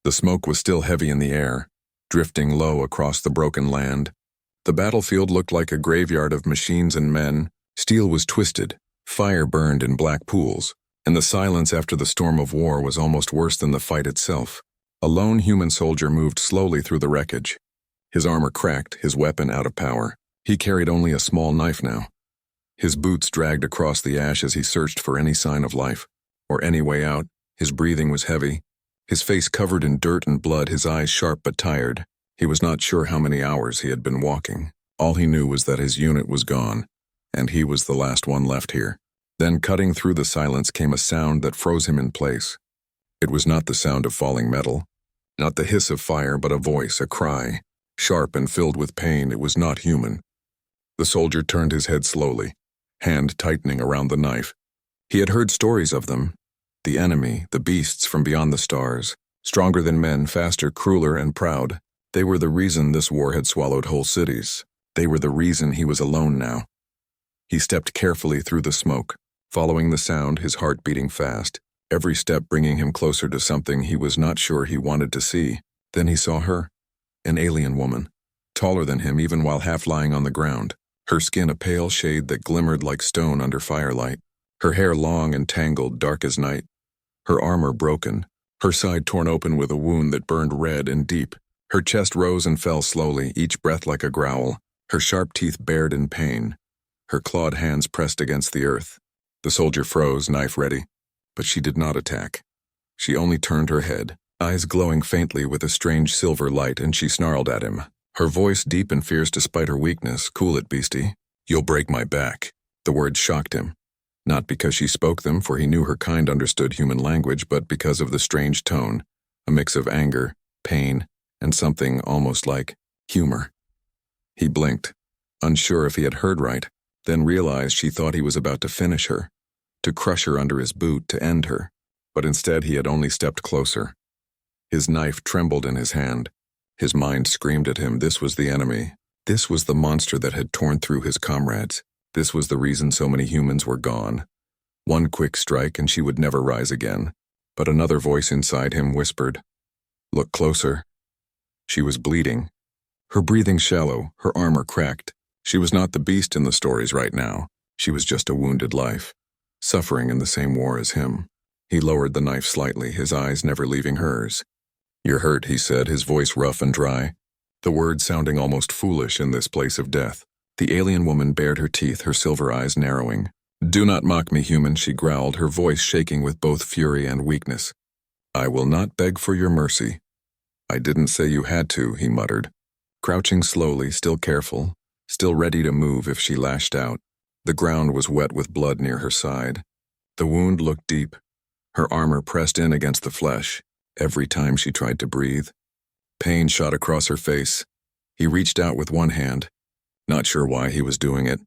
The smoke was still heavy in the air, drifting low across the broken land. The battlefield looked like a graveyard of machines and men. Steel was twisted, fire burned in black pools, and the silence after the storm of war was almost worse than the fight itself. A lone human soldier moved slowly through the wreckage. His armor cracked, his weapon out of power. He carried only a small knife now. His boots dragged across the ash as he searched for any sign of life, or any way out. His breathing was heavy, his face covered in dirt and blood, his eyes sharp but tired. He was not sure how many hours he had been walking. All he knew was that his unit was gone, and he was the last one left here. Then cutting through the silence came a sound that froze him in place. It was not the sound of falling metal, not the hiss of fire, but a voice, a cry, sharp and filled with pain. It was not human. The soldier turned his head slowly, hand tightening around the knife. He had heard stories of them. The enemy, the beasts from beyond the stars, stronger than men, faster, crueler, and proud. They were the reason this war had swallowed whole cities. They were the reason he was alone now. He stepped carefully through the smoke, following the sound, his heart beating fast, every step bringing him closer to something he was not sure he wanted to see. Then he saw her, an alien woman, taller than him even while half lying on the ground, her skin a pale shade that glimmered like stone under firelight, her hair long and tangled, dark as night, her armor broken, her side torn open with a wound that burned red and deep. Her chest rose and fell slowly, each breath like a growl, her sharp teeth bared in pain, her clawed hands pressed against the earth. The soldier froze, knife ready, but she did not attack. She only turned her head, eyes glowing faintly with a strange silver light, and she snarled at him, her voice deep and fierce despite her weakness. "Cool it, Beasty. You'll break my back." The words shocked him, not because she spoke them, for he knew her kind understood human language, but because of the strange tone, a mix of anger, pain, and something almost like humor. He blinked, unsure if he had heard right, then realized she thought he was about to finish her, to crush her under his boot, to end her. But instead he had only stepped closer. His knife trembled in his hand. His mind screamed at him. This was the enemy. This was the monster that had torn through his comrades. This was the reason so many humans were gone. One quick strike and she would never rise again. But another voice inside him whispered, "Look closer." She was bleeding. Her breathing shallow, her armor cracked. She was not the beast in the stories right now. She was just a wounded life, suffering in the same war as him. He lowered the knife slightly, his eyes never leaving hers. "You're hurt," he said, his voice rough and dry, the words sounding almost foolish in this place of death. The alien woman bared her teeth, her silver eyes narrowing. "Do not mock me, human," she growled, her voice shaking with both fury and weakness. "I will not beg for your mercy." "I didn't say you had to," he muttered, crouching slowly, still careful, still ready to move if she lashed out. The ground was wet with blood near her side. The wound looked deep. Her armor pressed in against the flesh every time she tried to breathe. Pain shot across her face. He reached out with one hand, not sure why he was doing it,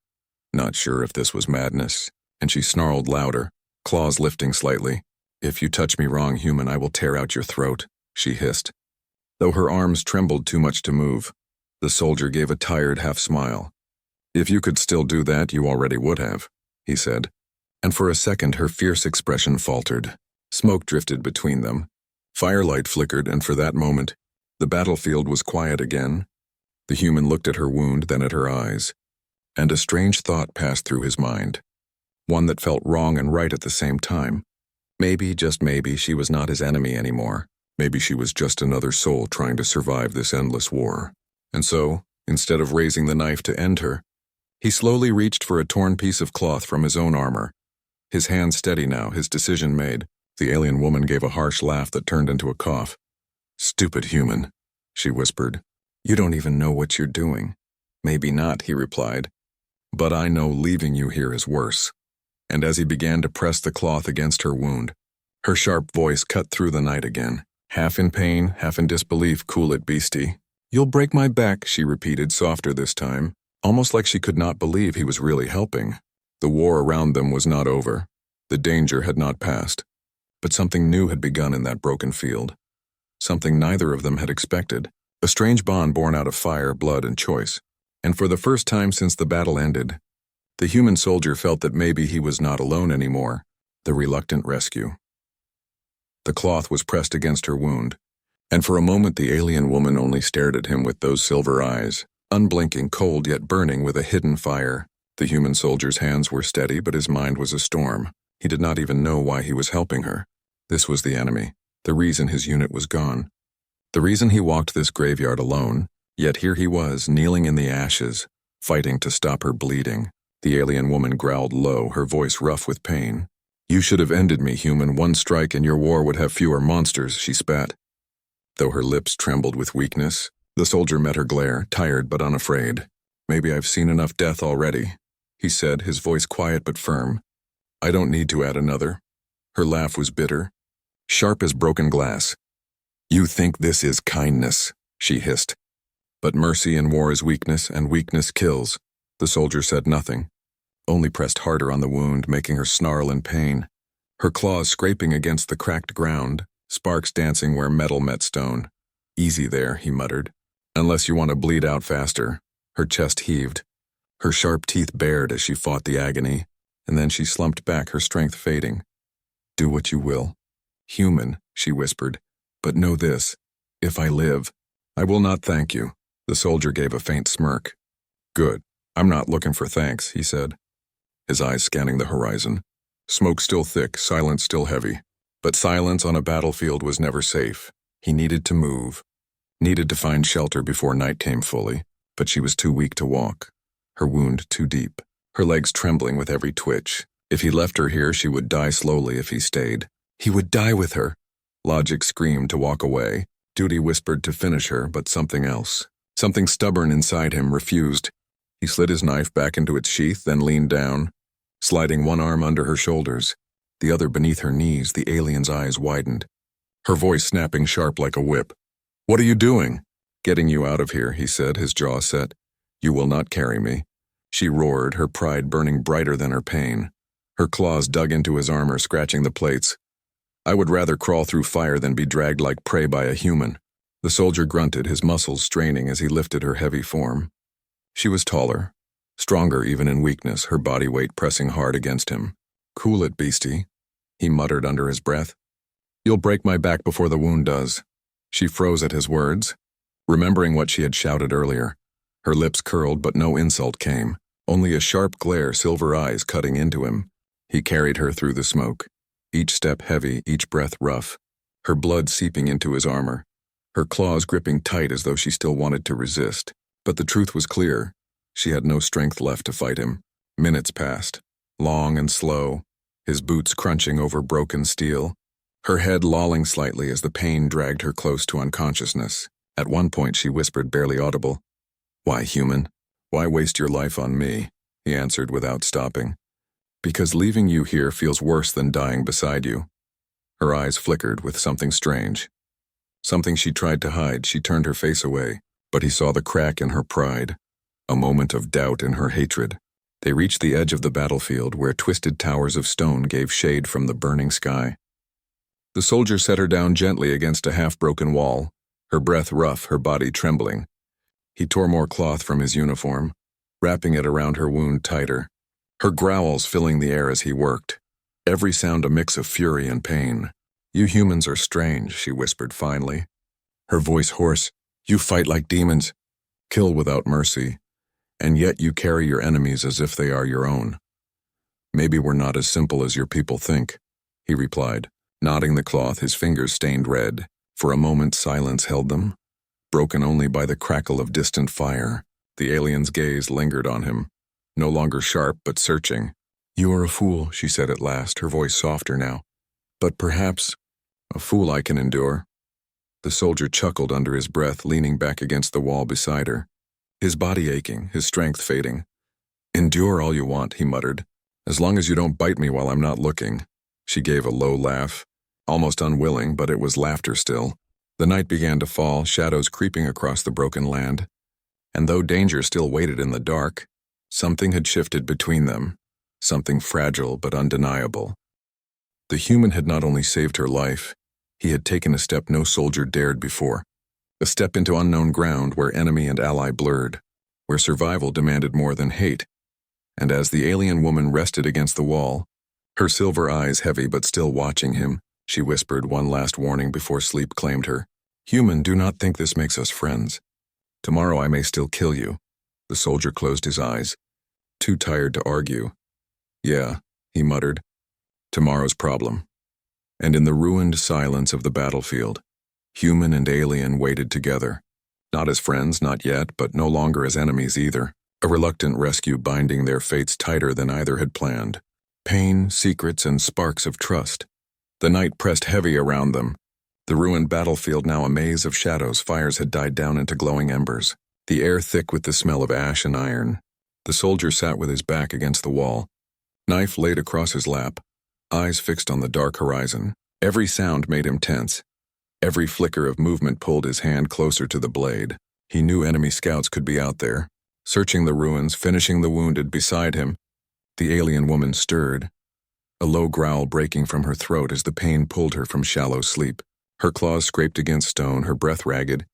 not sure if this was madness, and she snarled louder, claws lifting slightly. "If you touch me wrong, human, I will tear out your throat," she hissed. Though her arms trembled too much to move, the soldier gave a tired half-smile. "If you could still do that, you already would have," he said. And for a second her fierce expression faltered. Smoke drifted between them. Firelight flickered, and for that moment, the battlefield was quiet again. The human looked at her wound, then at her eyes. And a strange thought passed through his mind. One that felt wrong and right at the same time. Maybe, just maybe, she was not his enemy anymore. Maybe she was just another soul trying to survive this endless war. And so, instead of raising the knife to end her, he slowly reached for a torn piece of cloth from his own armor. His hand steady now, his decision made. The alien woman gave a harsh laugh that turned into a cough. "Stupid human," she whispered. "You don't even know what you're doing." "Maybe not," he replied. "But I know leaving you here is worse." And as he began to press the cloth against her wound, her sharp voice cut through the night again. Half in pain, half in disbelief. "Cool it, Beasty. You'll break my back," she repeated, softer this time, almost like she could not believe he was really helping. The war around them was not over. The danger had not passed. But something new had begun in that broken field. Something neither of them had expected. A strange bond born out of fire, blood, and choice. And for the first time since the battle ended, the human soldier felt that maybe he was not alone anymore, the reluctant rescue. The cloth was pressed against her wound. And for a moment the alien woman only stared at him with those silver eyes, unblinking, cold yet burning with a hidden fire. The human soldier's hands were steady, but his mind was a storm. He did not even know why he was helping her. This was the enemy, the reason his unit was gone. The reason he walked this graveyard alone, yet here he was, kneeling in the ashes, fighting to stop her bleeding. The alien woman growled low, her voice rough with pain. "You should have ended me, human. One strike and your war would have fewer monsters," she spat. Though her lips trembled with weakness, the soldier met her glare, tired but unafraid. "Maybe I've seen enough death already," he said, his voice quiet but firm. "I don't need to add another." Her laugh was bitter, sharp as broken glass. "You think this is kindness," she hissed. "But mercy in war is weakness, and weakness kills." The soldier said nothing, only pressed harder on the wound, making her snarl in pain. Her claws scraping against the cracked ground, sparks dancing where metal met stone. "Easy there," he muttered. "Unless you want to bleed out faster." Her chest heaved, her sharp teeth bared as she fought the agony, and then she slumped back, her strength fading. "Do what you will. Human," she whispered, "but know this. If I live, I will not thank you." The soldier gave a faint smirk. "Good. I'm not looking for thanks," he said, his eyes scanning the horizon. Smoke still thick, silence still heavy. But silence on a battlefield was never safe. He needed to move, needed to find shelter before night came fully, but she was too weak to walk, her wound too deep, her legs trembling with every twitch. If he left her here, she would die slowly. If he stayed, he would die with her. Logic screamed to walk away. Duty whispered to finish her, but something else, something stubborn inside him, refused. He slid his knife back into its sheath, then leaned down, sliding one arm under her shoulders, the other beneath her knees. The alien's eyes widened, her voice snapping sharp like a whip. "What are you doing?" "Getting you out of here," he said, his jaw set. "You will not carry me." She roared, her pride burning brighter than her pain. Her claws dug into his armor, scratching the plates. "I would rather crawl through fire than be dragged like prey by a human." The soldier grunted, his muscles straining as he lifted her heavy form. She was taller, stronger even in weakness, her body weight pressing hard against him. "Cool it, Beasty," he muttered under his breath. "You'll break my back before the wound does." She froze at his words, remembering what she had shouted earlier. Her lips curled, but no insult came, only a sharp glare, silver eyes cutting into him. He carried her through the smoke, each step heavy, each breath rough, her blood seeping into his armor, her claws gripping tight as though she still wanted to resist. But the truth was clear. She had no strength left to fight him. Minutes passed, long and slow, his boots crunching over broken steel, her head lolling slightly as the pain dragged her close to unconsciousness. At one point she whispered, barely audible, "Why, human? Why waste your life on me?" He answered without stopping. "Because leaving you here feels worse than dying beside you." Her eyes flickered with something strange, something she tried to hide. She turned her face away, but he saw the crack in her pride, a moment of doubt in her hatred. They reached the edge of the battlefield, where twisted towers of stone gave shade from the burning sky. The soldier set her down gently against a half-broken wall, her breath rough, her body trembling. He tore more cloth from his uniform, wrapping it around her wound tighter, her growls filling the air as he worked, every sound a mix of fury and pain. "You humans are strange," she whispered finally, her voice hoarse. "You fight like demons, kill without mercy, and yet you carry your enemies as if they are your own." "Maybe we're not as simple as your people think," he replied, knotting the cloth, his fingers stained red. For a moment silence held them, broken only by the crackle of distant fire. The alien's gaze lingered on him, no longer sharp but searching. "You are a fool," she said at last, her voice softer now. "But perhaps a fool I can endure." The soldier chuckled under his breath, leaning back against the wall beside her, his body aching, his strength fading. "Endure all you want," he muttered, "as long as you don't bite me while I'm not looking." She gave a low laugh, almost unwilling, but it was laughter still. The night began to fall, shadows creeping across the broken land, and though danger still waited in the dark, something had shifted between them, something fragile but undeniable. The human had not only saved her life, he had taken a step no soldier dared before, a step into unknown ground where enemy and ally blurred, where survival demanded more than hate. And as the alien woman rested against the wall, her silver eyes heavy but still watching him, she whispered one last warning before sleep claimed her. Human, do not think this makes us friends. Tomorrow I may still kill you. The soldier closed his eyes, too tired to argue. Yeah, he muttered. Tomorrow's problem. And in the ruined silence of the battlefield, human and alien waited together. Not as friends, not yet, but no longer as enemies either. A reluctant rescue binding their fates tighter than either had planned. Pain, secrets, and sparks of trust. The night pressed heavy around them. The ruined battlefield now a maze of shadows. Fires had died down into glowing embers. The air thick with the smell of ash and iron. The soldier sat with his back against the wall. Knife laid across his lap. Eyes fixed on the dark horizon. Every sound made him tense. Every flicker of movement pulled his hand closer to the blade. He knew enemy scouts could be out there, searching the ruins, finishing the wounded beside him. The alien woman stirred, a low growl breaking from her throat as the pain pulled her from shallow sleep. Her claws scraped against stone, her breath ragged.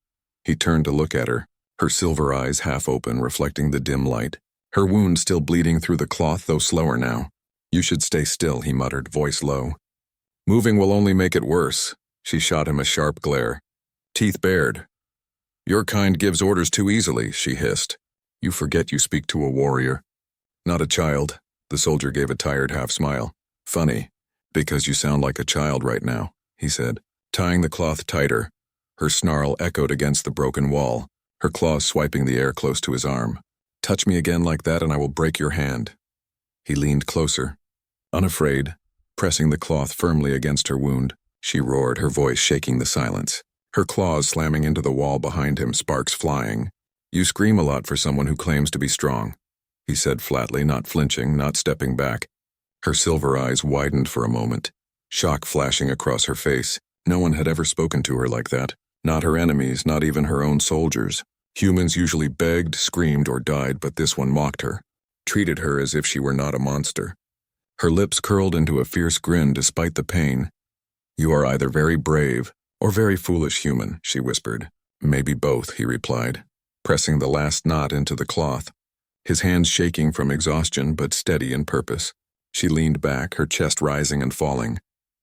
He turned to look at her, her silver eyes half open, reflecting the dim light. Her wound still bleeding through the cloth, though slower now. You should stay still, he muttered, voice low. Moving will only make it worse. She shot him a sharp glare, teeth bared. Your kind gives orders too easily, she hissed. You forget you speak to a warrior. Not a child. The soldier gave a tired half smile. Funny, because you sound like a child right now, he said, tying the cloth tighter. Her snarl echoed against the broken wall, her claws swiping the air close to his arm. Touch me again like that and I will break your hand. He leaned closer, unafraid, pressing the cloth firmly against her wound. She roared, her voice shaking the silence. Her claws slamming into the wall behind him, sparks flying. You scream a lot for someone who claims to be strong, he said flatly, not flinching, not stepping back. Her silver eyes widened for a moment, shock flashing across her face. No one had ever spoken to her like that. Not her enemies, not even her own soldiers. Humans usually begged, screamed, or died, but this one mocked her, treated her as if she were not a monster. Her lips curled into a fierce grin despite the pain. You are either very brave or very foolish human, she whispered. Maybe both, he replied, pressing the last knot into the cloth, his hands shaking from exhaustion but steady in purpose. She leaned back, her chest rising and falling,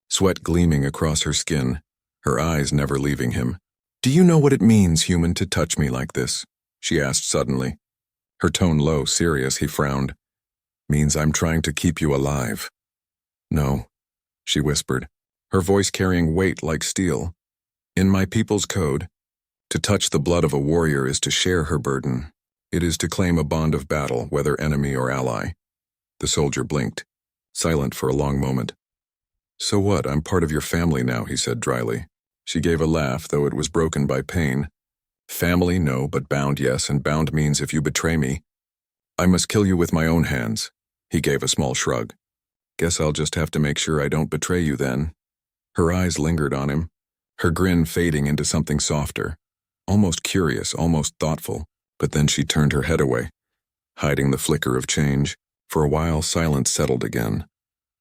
sweat gleaming across her skin, her eyes never leaving him. Do you know what it means, human, to touch me like this? She asked suddenly. Her tone low, serious, he frowned. Means I'm trying to keep you alive. No, she whispered, her voice carrying weight like steel. In my people's code, to touch the blood of a warrior is to share her burden. It is to claim a bond of battle, whether enemy or ally. The soldier blinked, silent for a long moment. So what, I'm part of your family now, he said dryly. She gave a laugh, though it was broken by pain. Family, no, but bound, yes, and bound means if you betray me, I must kill you with my own hands. He gave a small shrug. Guess I'll just have to make sure I don't betray you then. Her eyes lingered on him, her grin fading into something softer, almost curious, almost thoughtful, but then she turned her head away, hiding the flicker of change. For a while, silence settled again,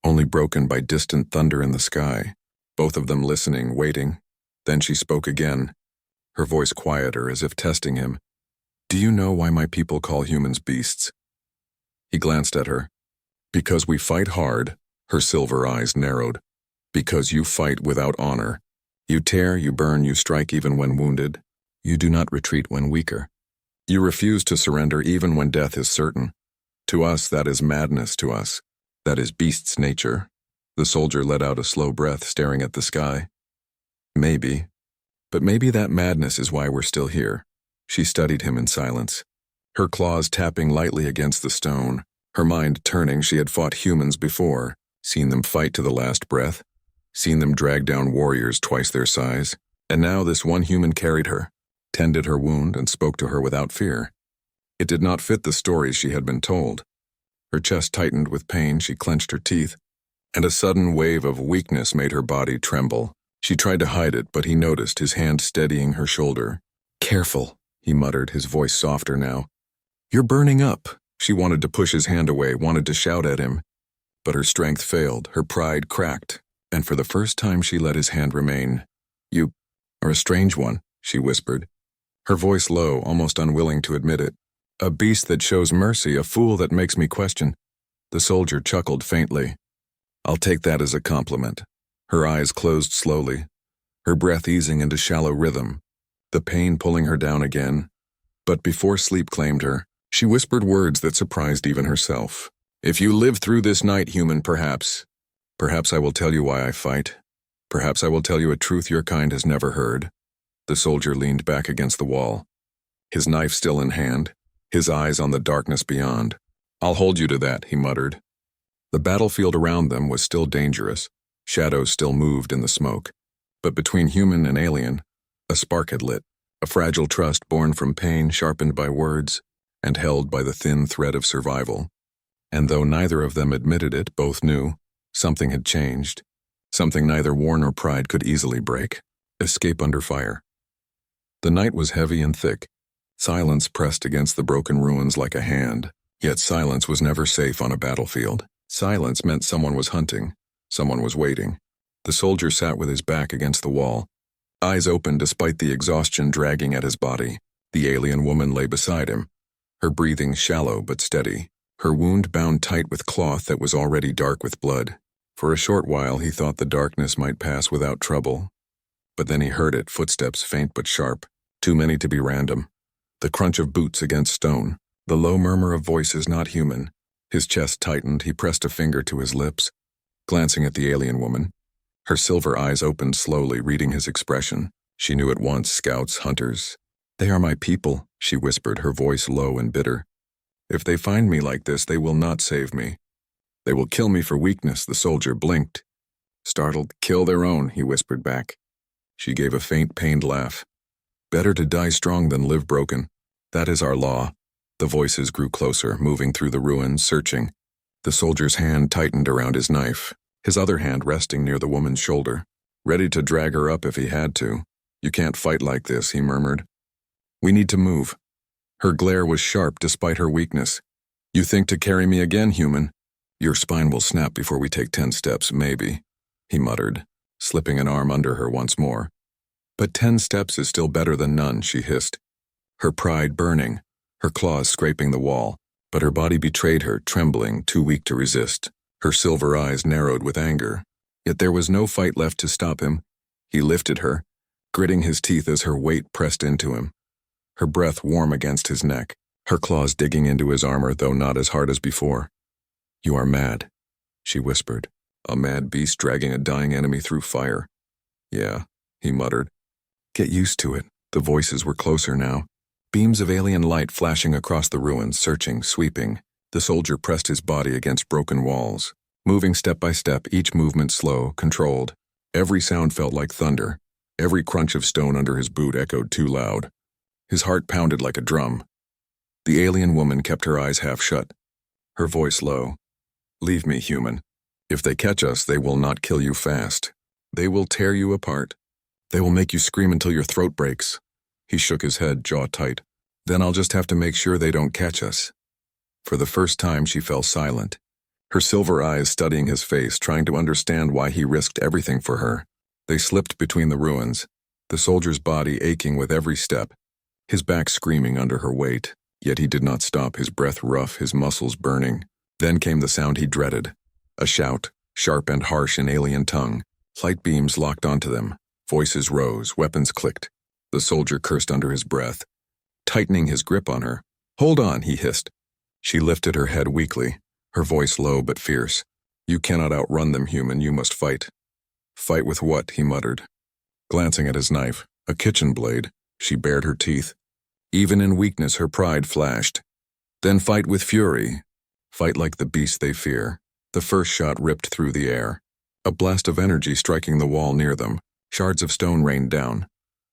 only broken by distant thunder in the sky, both of them listening, waiting. Then she spoke again, her voice quieter, as if testing him. Do you know why my people call humans beasts? He glanced at her. Because we fight hard, her silver eyes narrowed. Because you fight without honor. You tear, you burn, you strike even when wounded. You do not retreat when weaker. You refuse to surrender even when death is certain. To us, that is madness to us. That is beast's nature. The soldier let out a slow breath, staring at the sky. Maybe. But maybe that madness is why we're still here. She studied him in silence, her claws tapping lightly against the stone, her mind turning. She had fought humans before, seen them fight to the last breath, seen them drag down warriors twice their size, and now this one human carried her, tended her wound, and spoke to her without fear. It did not fit the stories she had been told. Her chest tightened with pain, she clenched her teeth, and a sudden wave of weakness made her body tremble. She tried to hide it, but he noticed, his hand steadying her shoulder. Careful, he muttered, his voice softer now. You're burning up. She wanted to push his hand away, wanted to shout at him. But her strength failed, her pride cracked, and for the first time she let his hand remain. You are a strange one, she whispered, her voice low, almost unwilling to admit it. A beast that shows mercy, a fool that makes me question. The soldier chuckled faintly. I'll take that as a compliment. Her eyes closed slowly, her breath easing into shallow rhythm, the pain pulling her down again. But before sleep claimed her, she whispered words that surprised even herself. "If you live through this night, human, perhaps I will tell you why I fight. Perhaps I will tell you a truth your kind has never heard." The soldier leaned back against the wall, his knife still in hand, his eyes on the darkness beyond. "I'll hold you to that," he muttered. The battlefield around them was still dangerous. Shadows still moved in the smoke. But between human and alien, a spark had lit, a fragile trust born from pain sharpened by words and held by the thin thread of survival. And though neither of them admitted it, both knew something had changed, something neither war nor pride could easily break. Escape under fire. The night was heavy and thick. Silence pressed against the broken ruins like a hand, yet silence was never safe on a battlefield. Silence meant someone was hunting, someone was waiting. The soldier sat with his back against the wall, eyes open despite the exhaustion dragging at his body. The alien woman lay beside him, her breathing shallow but steady, her wound bound tight with cloth that was already dark with blood. For a short while he thought the darkness might pass without trouble, but then he heard it, footsteps faint but sharp, too many to be random. The crunch of boots against stone, the low murmur of voices not human. His chest tightened, he pressed a finger to his lips, glancing at the alien woman. Her silver eyes opened slowly, reading his expression. She knew at once, scouts, hunters. "They are my people," she whispered, her voice low and bitter. "If they find me like this, they will not save me. They will kill me for weakness." The soldier blinked. Startled, "Kill their own," he whispered back. She gave a faint, pained laugh. "Better to die strong than live broken. That is our law." The voices grew closer, moving through the ruins, searching. The soldier's hand tightened around his knife, his other hand resting near the woman's shoulder, ready to drag her up if he had to. "You can't fight like this," he murmured. "We need to move." Her glare was sharp despite her weakness. "You think to carry me again, human? Your spine will snap before we take 10 steps, maybe," he muttered, slipping an arm under her once more. "But 10 steps is still better than none," she hissed, her pride burning, her claws scraping the wall, but her body betrayed her, trembling, too weak to resist. Her silver eyes narrowed with anger. Yet there was no fight left to stop him. He lifted her, gritting his teeth as her weight pressed into him, her breath warm against his neck, her claws digging into his armor, though not as hard as before. "You are mad," she whispered, "a mad beast dragging a dying enemy through fire." "Yeah," he muttered. "Get used to it." The voices were closer now, beams of alien light flashing across the ruins, searching, sweeping. The soldier pressed his body against broken walls, moving step by step, each movement slow, controlled. Every sound felt like thunder. Every crunch of stone under his boot echoed too loud. His heart pounded like a drum. The alien woman kept her eyes half shut, her voice low. "Leave me, human. If they catch us, they will not kill you fast. They will tear you apart. They will make you scream until your throat breaks." He shook his head, jaw tight. "Then I'll just have to make sure they don't catch us." For the first time she fell silent, her silver eyes studying his face, trying to understand why he risked everything for her. They slipped between the ruins, the soldier's body aching with every step, his back screaming under her weight. Yet he did not stop, his breath rough, his muscles burning. Then came the sound he dreaded, a shout, sharp and harsh in alien tongue. Light beams locked onto them, voices rose, weapons clicked. The soldier cursed under his breath, tightening his grip on her. "Hold on," he hissed. She lifted her head weakly, her voice low but fierce. "You cannot outrun them, human, you must fight." "Fight with what?" he muttered, glancing at his knife, a kitchen blade. She bared her teeth. Even in weakness her pride flashed. "Then fight with fury. Fight like the beast they fear." The first shot ripped through the air, a blast of energy striking the wall near them. Shards of stone rained down.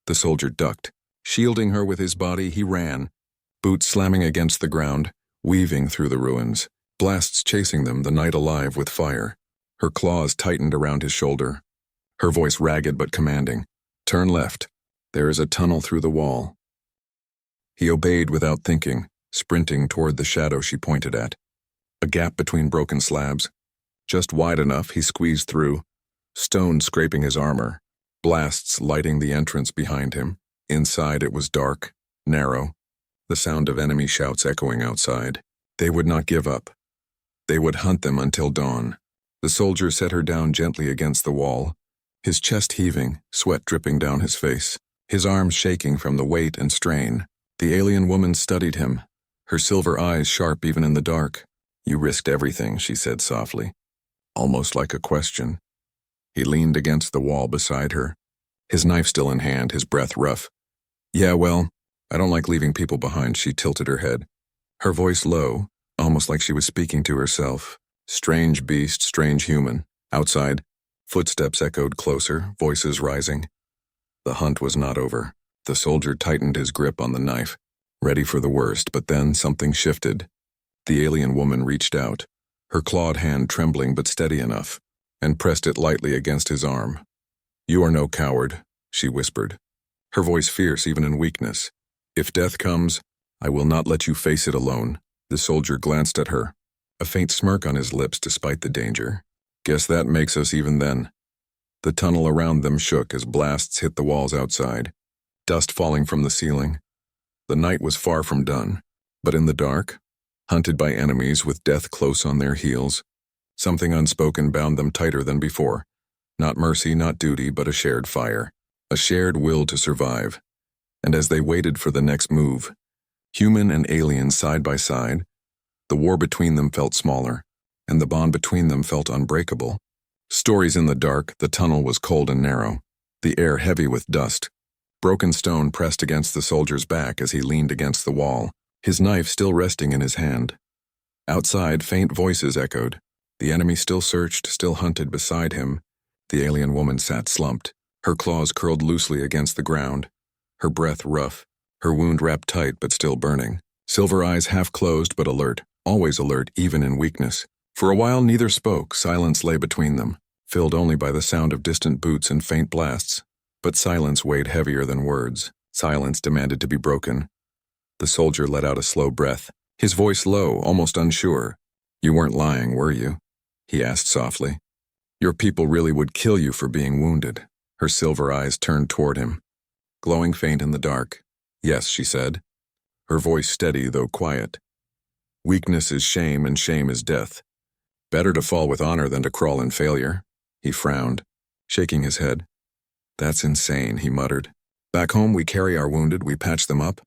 The soldier ducked. Shielding her with his body, he ran, boots slamming against the ground, weaving through the ruins, blasts chasing them, the night alive with fire. Her claws tightened around his shoulder, her voice ragged but commanding. "Turn left. There is a tunnel through the wall." He obeyed without thinking, sprinting toward the shadow she pointed at. A gap between broken slabs. Just wide enough, he squeezed through, stone scraping his armor, blasts lighting the entrance behind him. Inside it was dark, narrow, the sound of enemy shouts echoing outside. They would not give up. They would hunt them until dawn. The soldier set her down gently against the wall, his chest heaving, sweat dripping down his face, his arms shaking from the weight and strain. The alien woman studied him, her silver eyes sharp even in the dark. "You risked everything," she said softly, almost like a question. He leaned against the wall beside her, his knife still in hand, his breath rough. "Yeah, well, I don't like leaving people behind," she tilted her head, her voice low, almost like she was speaking to herself. Strange beast, strange human. Outside, footsteps echoed closer, voices rising. The hunt was not over. The soldier tightened his grip on the knife, ready for the worst, but then something shifted. The alien woman reached out, her clawed hand trembling but steady enough, and pressed it lightly against his arm. "You are no coward," she whispered, her voice fierce even in weakness. "If death comes, I will not let you face it alone." The soldier glanced at her, a faint smirk on his lips despite the danger. "Guess that makes us even then." The tunnel around them shook as blasts hit the walls outside, dust falling from the ceiling. The night was far from done, but in the dark, hunted by enemies with death close on their heels, something unspoken bound them tighter than before. Not mercy, not duty, but a shared fire, a shared will to survive. And as they waited for the next move, human and alien side by side, the war between them felt smaller, and the bond between them felt unbreakable. Stories in the dark, the tunnel was cold and narrow, the air heavy with dust. Broken stone pressed against the soldier's back as he leaned against the wall, his knife still resting in his hand. Outside, faint voices echoed. The enemy still searched, still hunted beside him. The alien woman sat slumped, her claws curled loosely against the ground, her breath rough, her wound wrapped tight but still burning. Silver eyes half closed but alert, always alert even in weakness. For a while neither spoke, silence lay between them, filled only by the sound of distant boots and faint blasts. But silence weighed heavier than words. Silence demanded to be broken. The soldier let out a slow breath, his voice low, almost unsure. "You weren't lying, were you?" he asked softly. "Your people really would kill you for being wounded." Her silver eyes turned toward him, glowing faint in the dark. "Yes," she said, her voice steady though quiet. "Weakness is shame and shame is death. Better to fall with honor than to crawl in failure." He frowned, shaking his head. "That's insane," he muttered. "Back home we carry our wounded, we patch them up.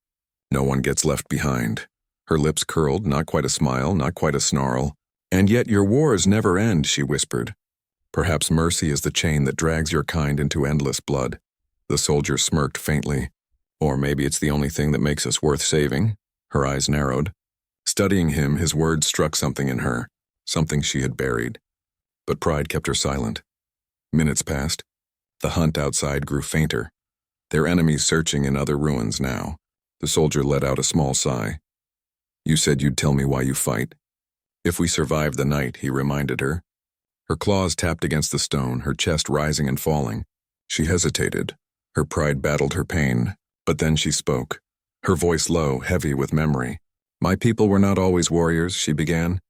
No one gets left behind." Her lips curled, not quite a smile, not quite a snarl. "And yet your wars never end," she whispered. "Perhaps mercy is the chain that drags your kind into endless blood." The soldier smirked faintly. "Or maybe it's the only thing that makes us worth saving." Her eyes narrowed. Studying him, his words struck something in her, something she had buried. But pride kept her silent. Minutes passed. The hunt outside grew fainter, their enemies searching in other ruins now. The soldier let out a small sigh. "You said you'd tell me why you fight." "If we survive the night," he reminded her. Her claws tapped against the stone, her chest rising and falling. She hesitated. Her pride battled her pain, but then she spoke, her voice low, heavy with memory. "My people were not always warriors," she began.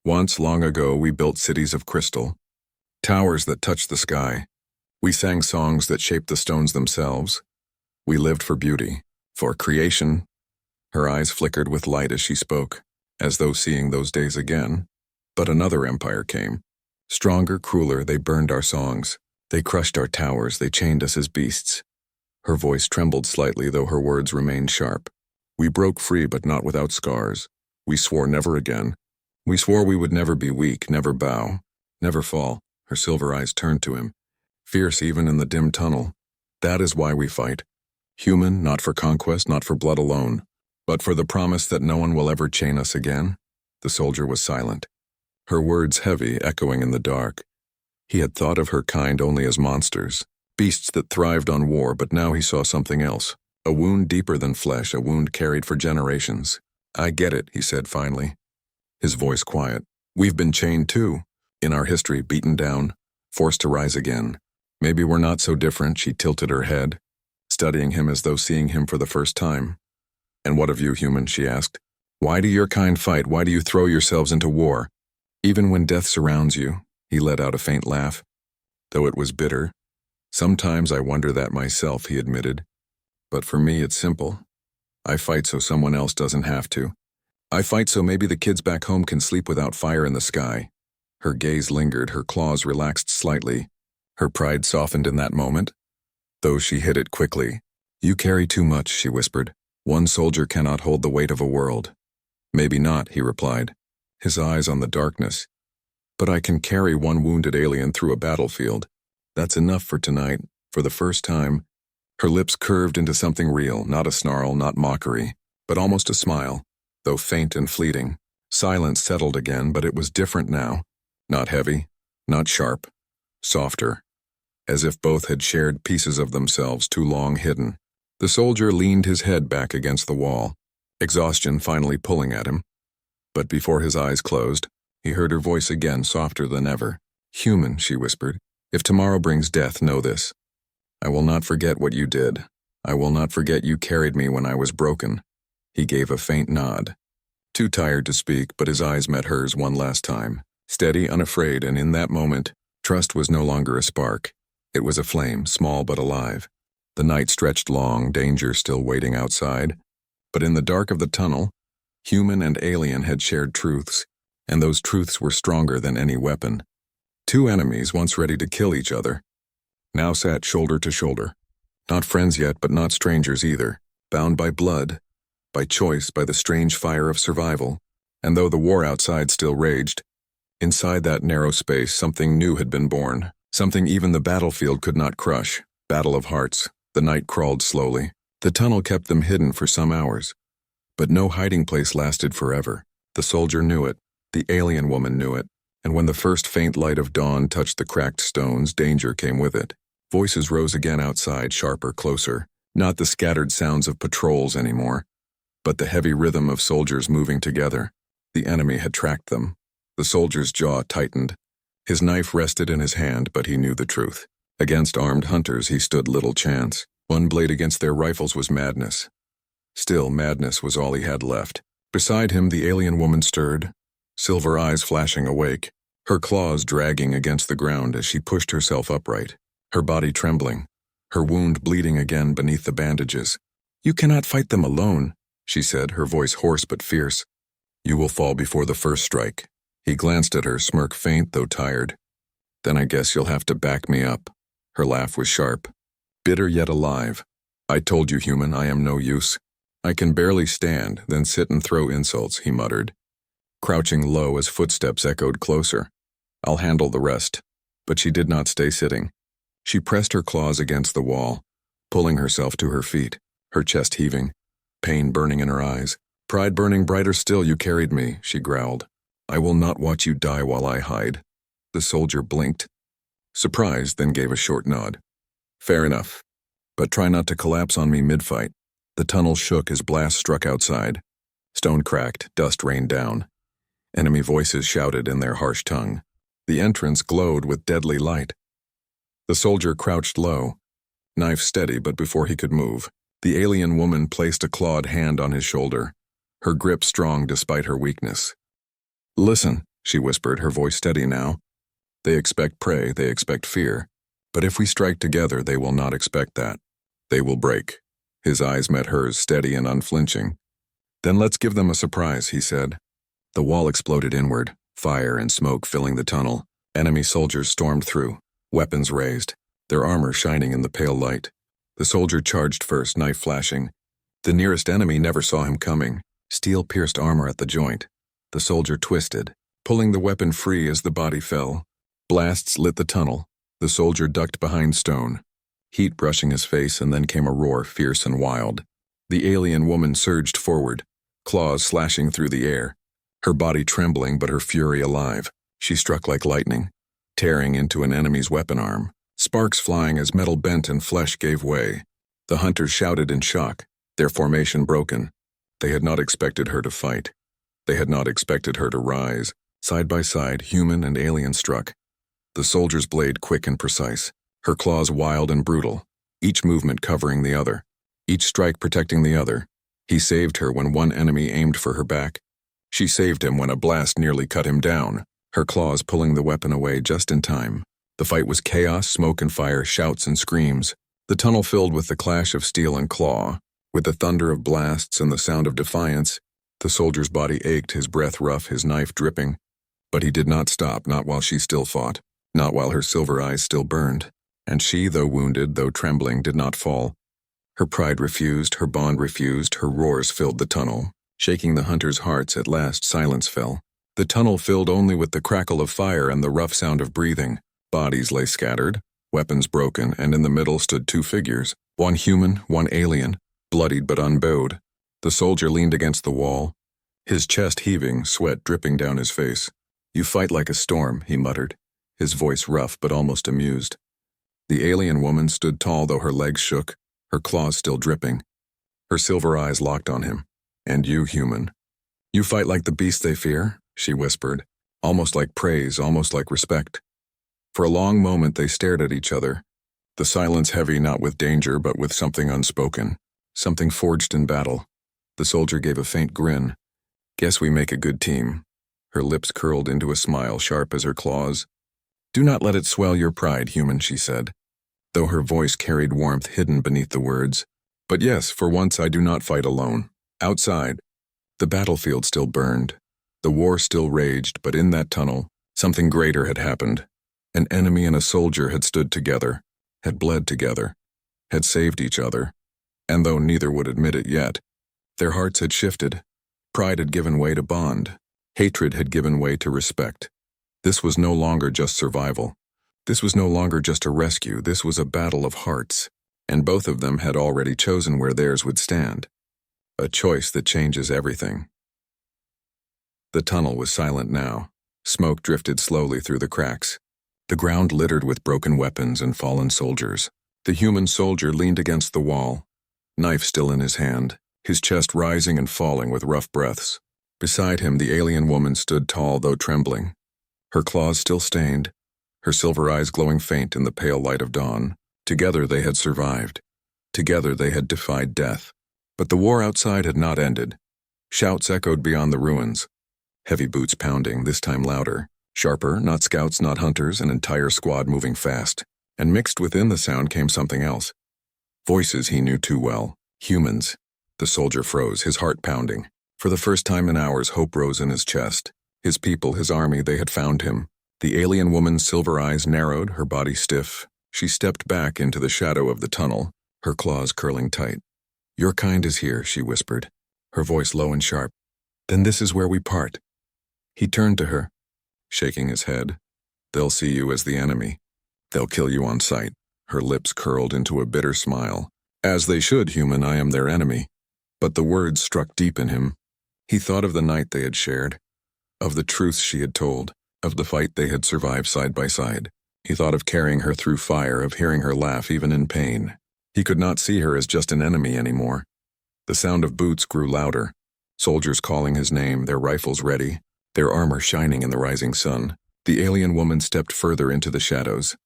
"Once, long ago, we built cities of crystal, towers that touched the sky. We sang songs that shaped the stones themselves. We lived for beauty, for creation." Her eyes flickered with light as she spoke, as though seeing those days again. But another empire came. Stronger, crueler, they burned our songs. They crushed our towers, they chained us as beasts. Her voice trembled slightly, though her words remained sharp. "We broke free, but not without scars. We swore never again. We swore we would never be weak, never bow, never fall." Her silver eyes turned to him, fierce even in the dim tunnel. "That is why we fight. Human, not for conquest, not for blood alone, but for the promise that no one will ever chain us again." The soldier was silent, her words heavy, echoing in the dark. He had thought of her kind only as monsters, beasts that thrived on war, but now he saw something else, a wound deeper than flesh, a wound carried for generations. "I get it," he said finally, his voice quiet. "We've been chained too, in our history, beaten down, forced to rise again. Maybe we're not so different." She tilted her head, studying him as though seeing him for the first time. "And what of you, human?" she asked. "Why do your kind fight? Why do you throw yourselves into war? Even when death surrounds you?" He let out a faint laugh, though it was bitter. "Sometimes I wonder that myself," he admitted. "But for me it's simple. I fight so someone else doesn't have to. I fight so maybe the kids back home can sleep without fire in the sky." Her gaze lingered, her claws relaxed slightly, Her pride softened in that moment, though she hid it quickly. "You carry too much," she whispered. "One soldier cannot hold the weight of a world." "Maybe not," he replied, his eyes on the darkness. "But I can carry one wounded alien through a battlefield. That's enough for tonight." For the first time, her lips curved into something real, not a snarl, not mockery, but almost a smile, though faint and fleeting. Silence settled again, but it was different now. Not heavy, not sharp, softer, as if both had shared pieces of themselves too long hidden. The soldier leaned his head back against the wall, exhaustion finally pulling at him. But before his eyes closed, he heard her voice again, softer than ever. "Human," she whispered, "if tomorrow brings death, know this. I will not forget what you did. I will not forget you carried me when I was broken." He gave a faint nod. Too tired to speak, but his eyes met hers one last time, steady, unafraid, and in that moment, trust was no longer a spark. It was a flame, small but alive. The night stretched long, danger still waiting outside. But in the dark of the tunnel, human and alien had shared truths, and those truths were stronger than any weapon. Two enemies, once ready to kill each other, now sat shoulder to shoulder. Not friends yet, but not strangers either, bound by blood, by choice, by the strange fire of survival. And though the war outside still raged, inside that narrow space something new had been born, something even the battlefield could not crush. Battle of hearts. The night crawled slowly. The tunnel kept them hidden for some hours. But no hiding place lasted forever. The soldier knew it. The alien woman knew it. And when the first faint light of dawn touched the cracked stones, danger came with it. Voices rose again outside, sharper, closer. Not the scattered sounds of patrols anymore, but the heavy rhythm of soldiers moving together. The enemy had tracked them. The soldier's jaw tightened. His knife rested in his hand, but he knew the truth. Against armed hunters he stood little chance. One blade against their rifles was madness. Still, madness was all he had left. Beside him the alien woman stirred, silver eyes flashing awake, her claws dragging against the ground as she pushed herself upright, her body trembling, her wound bleeding again beneath the bandages. "You cannot fight them alone," she said, her voice hoarse but fierce. "You will fall before the first strike." He glanced at her, smirk faint though tired. "Then I guess you'll have to back me up." Her laugh was sharp, bitter yet alive. "I told you, human, I am no use. I can barely stand, then sit and throw insults," he muttered, crouching low as footsteps echoed closer. "I'll handle the rest." But she did not stay sitting. She pressed her claws against the wall, pulling herself to her feet, her chest heaving, pain burning in her eyes. "Pride burning brighter still, you carried me," she growled. "I will not watch you die while I hide." The soldier blinked, surprised, then gave a short nod. "Fair enough. But try not to collapse on me mid-fight." The tunnel shook as blasts struck outside. Stone cracked, dust rained down. Enemy voices shouted in their harsh tongue. The entrance glowed with deadly light. The soldier crouched low, knife steady, but before he could move, the alien woman placed a clawed hand on his shoulder, her grip strong despite her weakness. "Listen," she whispered, her voice steady now. "They expect prey, they expect fear. But if we strike together, they will not expect that. They will break." His eyes met hers, steady and unflinching. "Then let's give them a surprise," he said. The wall exploded inward, fire and smoke filling the tunnel. Enemy soldiers stormed through, weapons raised, their armor shining in the pale light. The soldier charged first, knife flashing. The nearest enemy never saw him coming, steel-pierced armor at the joint. The soldier twisted, pulling the weapon free as the body fell. Blasts lit the tunnel. The soldier ducked behind stone, heat brushing his face, and then came a roar, fierce and wild. The alien woman surged forward, claws slashing through the air, her body trembling but her fury alive. She struck like lightning, tearing into an enemy's weapon arm, sparks flying as metal bent and flesh gave way. The hunters shouted in shock, their formation broken. They had not expected her to fight. They had not expected her to rise. Side by side, human and alien struck. The soldier's blade quick and precise, her claws wild and brutal, each movement covering the other, each strike protecting the other. He saved her when one enemy aimed for her back. She saved him when a blast nearly cut him down, her claws pulling the weapon away just in time. The fight was chaos, smoke and fire, shouts and screams. The tunnel filled with the clash of steel and claw, with the thunder of blasts and the sound of defiance. The soldier's body ached, his breath rough, his knife dripping. But he did not stop, not while she still fought. not while her silver eyes still burned. And she, though wounded, though trembling, did not fall. Her pride refused, her bond refused, her roars filled the tunnel. Shaking the hunters' hearts, at last silence fell. The tunnel filled only with the crackle of fire and the rough sound of breathing. Bodies lay scattered, weapons broken, and in the middle stood two figures, one human, one alien, bloodied but unbowed. The soldier leaned against the wall, his chest heaving, sweat dripping down his face. "You fight like a storm," he muttered, his voice rough but almost amused. The alien woman stood tall though her legs shook, her claws still dripping. Her silver eyes locked on him. "And you, human. You fight like the beast they fear," she whispered, almost like praise, almost like respect. For a long moment they stared at each other, the silence heavy not with danger but with something unspoken, something forged in battle. The soldier gave a faint grin. "Guess we make a good team." Her lips curled into a smile sharp as her claws. "Do not let it swell your pride, human," she said, though her voice carried warmth hidden beneath the words. "But yes, for once I do not fight alone." Outside, the battlefield still burned. The war still raged, but in that tunnel, something greater had happened. An enemy and a soldier had stood together, had bled together, had saved each other, and though neither would admit it yet, their hearts had shifted. Pride had given way to bond. Hatred had given way to respect. This was no longer just survival. This was no longer just a rescue. This was a battle of hearts, and both of them had already chosen where theirs would stand. A choice that changes everything. The tunnel was silent now. Smoke drifted slowly through the cracks. The ground littered with broken weapons and fallen soldiers. The human soldier leaned against the wall, knife still in his hand, his chest rising and falling with rough breaths. Beside him, the alien woman stood tall though trembling, her claws still stained, her silver eyes glowing faint in the pale light of dawn. Together they had survived. Together they had defied death. But the war outside had not ended. Shouts echoed beyond the ruins. Heavy boots pounding, this time louder. Sharper, not scouts, not hunters, an entire squad moving fast. And mixed within the sound came something else. Voices he knew too well. Humans. The soldier froze, his heart pounding. For the first time in hours, hope rose in his chest. His people, his army, they had found him. The alien woman's silver eyes narrowed, her body stiff. She stepped back into the shadow of the tunnel, her claws curling tight. "Your kind is here," she whispered, her voice low and sharp. "Then this is where we part." He turned to her, shaking his head. "They'll see you as the enemy. They'll kill you on sight." Her lips curled into a bitter smile. "As they should, human, I am their enemy." But the words struck deep in him. He thought of the night they had shared, of the truths she had told, of the fight they had survived side by side. He thought of carrying her through fire, of hearing her laugh even in pain. He could not see her as just an enemy anymore. The sound of boots grew louder, soldiers calling his name, their rifles ready, their armor shining in the rising sun. The alien woman stepped further into the shadows,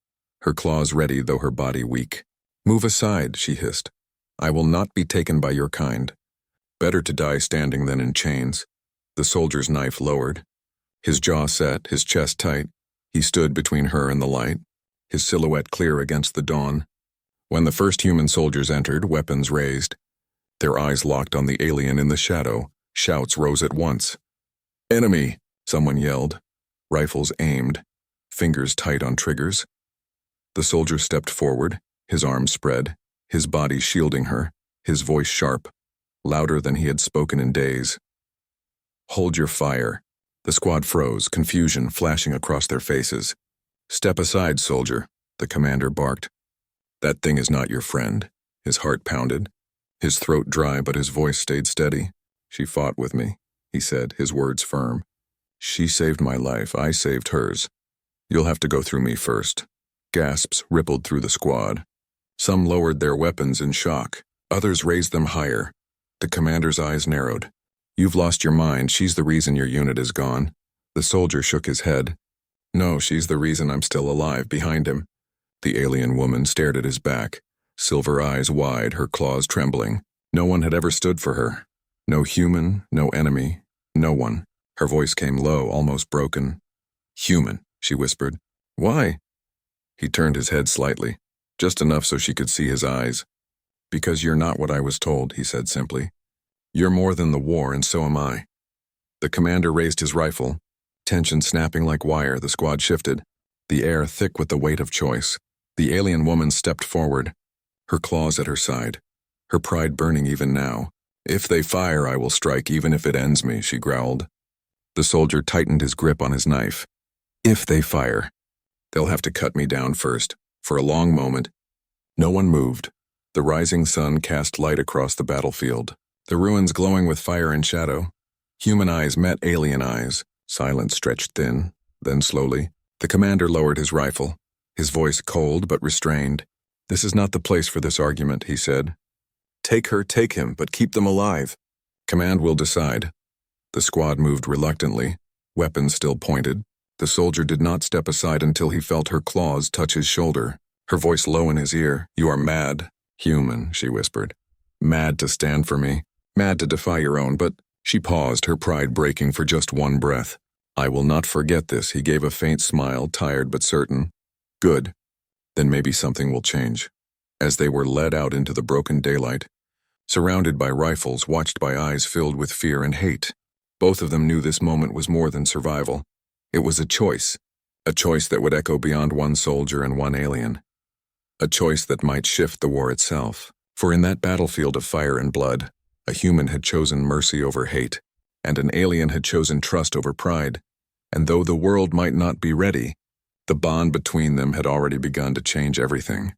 her claws ready though her body weak. "Move aside," she hissed. "I will not be taken by your kind. Better to die standing than in chains." The soldier's knife lowered. His jaw set, his chest tight. He stood between her and the light, his silhouette clear against the dawn. When the first human soldiers entered, weapons raised. Their eyes locked on the alien in the shadow. Shouts rose at once. "Enemy!" someone yelled. Rifles aimed, fingers tight on triggers. The soldier stepped forward, his arms spread, his body shielding her, his voice sharp, louder than he had spoken in days. "Hold your fire." The squad froze, confusion flashing across their faces. "Step aside, soldier," the commander barked. "That thing is not your friend." His heart pounded, his throat dry, but his voice stayed steady. "She fought with me," he said, his words firm. "She saved my life, I saved hers. You'll have to go through me first." Gasps rippled through the squad. Some lowered their weapons in shock, others raised them higher. The commander's eyes narrowed. "You've lost your mind, she's the reason your unit is gone." The soldier shook his head. "No, she's the reason I'm still alive," behind him. The alien woman stared at his back, silver eyes wide, her claws trembling. No one had ever stood for her. No human, no enemy, no one. Her voice came low, almost broken. "Human," she whispered. "Why?" He turned his head slightly, just enough so she could see his eyes. "Because you're not what I was told," he said simply. "You're more than the war, and so am I." The commander raised his rifle. Tension snapping like wire, the squad shifted. the air thick with the weight of choice. The alien woman stepped forward, her claws at her side, her pride burning even now. "If they fire, I will strike even if it ends me," she growled. The soldier tightened his grip on his knife. "If they fire, they'll have to cut me down first." For a long moment, no one moved. The rising sun cast light across the battlefield, the ruins glowing with fire and shadow. Human eyes met alien eyes. Silence stretched thin. Then slowly, the commander lowered his rifle, his voice cold but restrained. "This is not the place for this argument," he said. "Take her, take him, but keep them alive. Command will decide." The squad moved reluctantly, weapons still pointed. The soldier did not step aside until he felt her claws touch his shoulder, her voice low in his ear. "You are mad, human," she whispered. "Mad to stand for me, mad to defy your own, but—" She paused, her pride breaking for just one breath. "I will not forget this," he gave a faint smile, tired but certain. "Good. Then maybe something will change." As they were led out into the broken daylight, surrounded by rifles, watched by eyes filled with fear and hate, both of them knew this moment was more than survival. It was a choice that would echo beyond one soldier and one alien. A choice that might shift the war itself. For in that battlefield of fire and blood, a human had chosen mercy over hate, and an alien had chosen trust over pride. And though the world might not be ready, the bond between them had already begun to change everything.